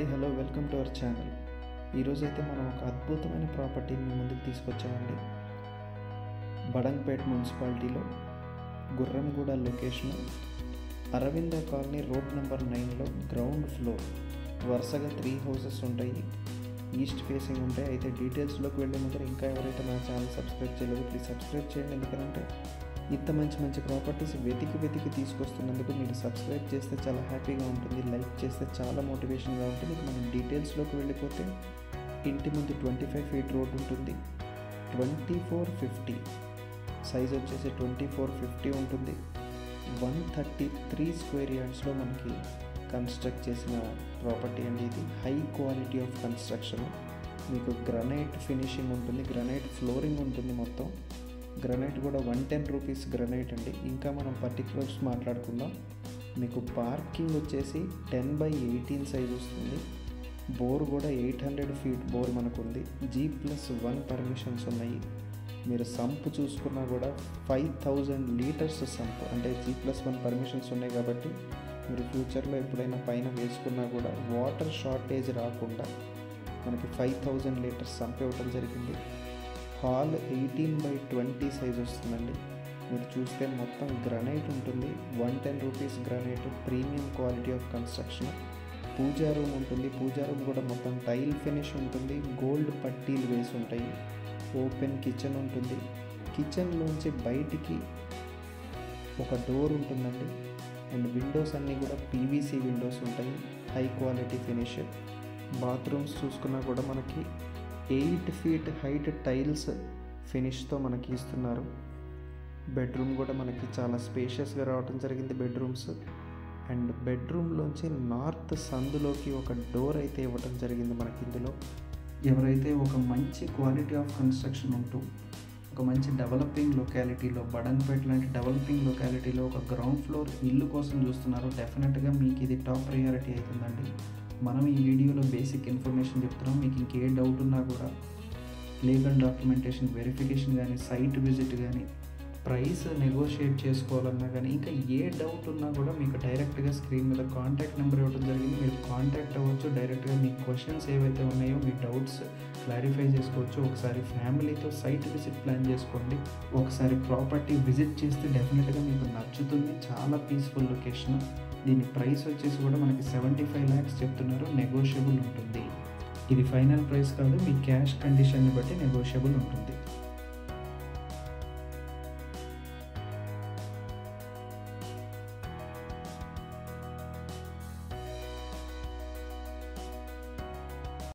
Hi hello welcome to our channel. ఈరోజైతే మనం ఒక అద్భుతమైన ప్రాపర్టీని మీ ముందుకు తీసుకొచ్చామండి. బడంగ్పేట్ మున్సిపాలిటీలో Gurramguda location, Aravinda colony road number 9లో గ్రౌండ్ ఫ్లోర్. వరుసగా 3 హౌసెస్ ఉంటాయి, ఈస్ట్ ఫేసింగ్ ఉంటాయి. అయితే డీటెయిల్స్లోకి వెళ్ళే ముందర ఇంకా ఎవరైతే నా ఛానల్ సబ్స్క్రైబ్ చేయలేదు ప్లీజ్ సబ్స్క్రైబ్ చేయండి. ఎందుకంటే ఇంత మంచి ప్రాపర్టీస్ వెతికి తీసుకొస్తున్నందుకు మీరు సబ్స్క్రైబ్ చేస్తే చాలా హ్యాపీగా ఉంటుంది, లైక్ చేస్తే చాలా మోటివేషన్గా ఉంటుంది. మనం డీటెయిల్స్లోకి వెళ్ళిపోతే ఇంటి ముందు 25 ఫీట్ రోడ్ ఉంటుంది, 2450 సైజ్ వచ్చేసి 2450 ఉంటుంది. 133 స్క్వేర్ యార్డ్స్లో మనకి కన్స్ట్రక్ట్ చేసిన ప్రాపర్టీ అండి. ఇది హై క్వాలిటీ ఆఫ్ కన్స్ట్రక్షన్. మీకు గ్రనైట్ ఫినిషింగ్ ఉంటుంది, గ్రనైట్ ఫ్లోరింగ్ ఉంటుంది. మొత్తం గ్రనైట్ కూడా 110 రూపీస్ గ్రనైట్ అండి. ఇంకా మనం పర్టికులర్స్ మాట్లాడుకుందాం. మీకు పార్కింగ్ వచ్చేసి 10/18 సైజ్ వస్తుంది. బోర్ కూడా 800 ఫీట్ బోర్ మనకు ఉంది. G+1 పర్మిషన్స్ ఉన్నాయి. మీరు సంప్ చూసుకున్నా కూడా 5000 లీటర్స్ సంప్, అంటే G+1 పర్మిషన్స్ ఉన్నాయి కాబట్టి మీరు ఫ్యూచర్లో ఎప్పుడైనా పైన వేసుకున్నా కూడా వాటర్ షార్టేజ్ రాకుండా మనకి 5000 లీటర్స్ సంప్ ఇవ్వడం జరిగింది. హాల్ 18/20 సైజ్ వస్తుందండి. మీరు చూస్తే మొత్తం గ్రనైట్ ఉంటుంది, 110 rupees granite, premium quality of construction. Pooja room ఉంటుంది, పూజా రూమ్ కూడా మొత్తం టైల్ ఫినిష్ ఉంటుంది, గోల్డ్ పట్టీలు వేసి ఉంటాయి. ఓపెన్ కిచెన్ ఉంటుంది. కిచెన్లోంచి బయటికి ఒక డోర్ ఉంటుందండి. అండ్ విండోస్ అన్నీ కూడా పీవీసీ విండోస్ ఉంటాయి, హై క్వాలిటీ ఫినిష్. బాత్రూమ్స్ చూసుకున్నా కూడా మనకి 8 ఫీట్ హైట్ టైల్స్ ఫినిష్తో మనకి ఇస్తున్నారు. బెడ్రూమ్ కూడా మనకి చాలా స్పేషియస్గా రావడం జరిగింది బెడ్రూమ్స్. అండ్ బెడ్రూమ్లోంచి నార్త్ సందులోకి ఒక డోర్ అయితే ఇవ్వడం జరిగింది మనకి. ఇందులో ఎవరైతే ఒక మంచి క్వాలిటీ ఆఫ్ కన్స్ట్రక్షన్ ఉంటూ ఒక మంచి డెవలపింగ్ లొకాలిటీలో, బడంగ్పేట్ లాంటి డెవలపింగ్ లొకాలిటీలో ఒక గ్రౌండ్ ఫ్లోర్ ఇల్లు కోసం చూస్తున్నారో డెఫినెట్గా మీకు ఇది టాప్ ప్రయారిటీ అవుతుందండి. మనం ఈ వీడియోలో బేసిక్ ఇన్ఫర్మేషన్ చెప్తున్నాం. మీకు ఇంకే డౌట్ ఉన్నా కూడా లీగల్ డాక్యుమెంటేషన్ వెరిఫికేషన్ కానీ, సైట్ విజిట్ కానీ, ప్రైస్ నెగోషియేట్ చేసుకోవాలన్నా కానీ, ఇంకా ఏ డౌట్ ఉన్నా కూడా మీకు డైరెక్ట్గా స్క్రీన్ మీద కాంటాక్ట్ నెంబర్ ఇవ్వడం జరిగింది. మీరు కాంటాక్ట్ అవ్వచ్చు. డైరెక్ట్గా మీ క్వశ్చన్స్ ఏవైతే ఉన్నాయో మీ డౌట్స్ క్లారిఫై చేసుకోవచ్చు. ఒకసారి ఫ్యామిలీతో సైట్ విజిట్ ప్లాన్ చేసుకోండి. ఒకసారి ప్రాపర్టీ విజిట్ చేస్తే డెఫినెట్గా మీకు నచ్చుతుంది. చాలా పీస్ఫుల్ లొకేషన్. దీని ప్రైస్ వచ్చేసి కూడా మనకి 75 lakhs చెప్తున్నారు, నెగోషియబుల్ ఉంటుంది. ఇది ఫైనల్ ప్రైస్ కాదు, మీ క్యాష్ కండిషన్ని బట్టి నెగోషియబుల్ ఉంటుంది.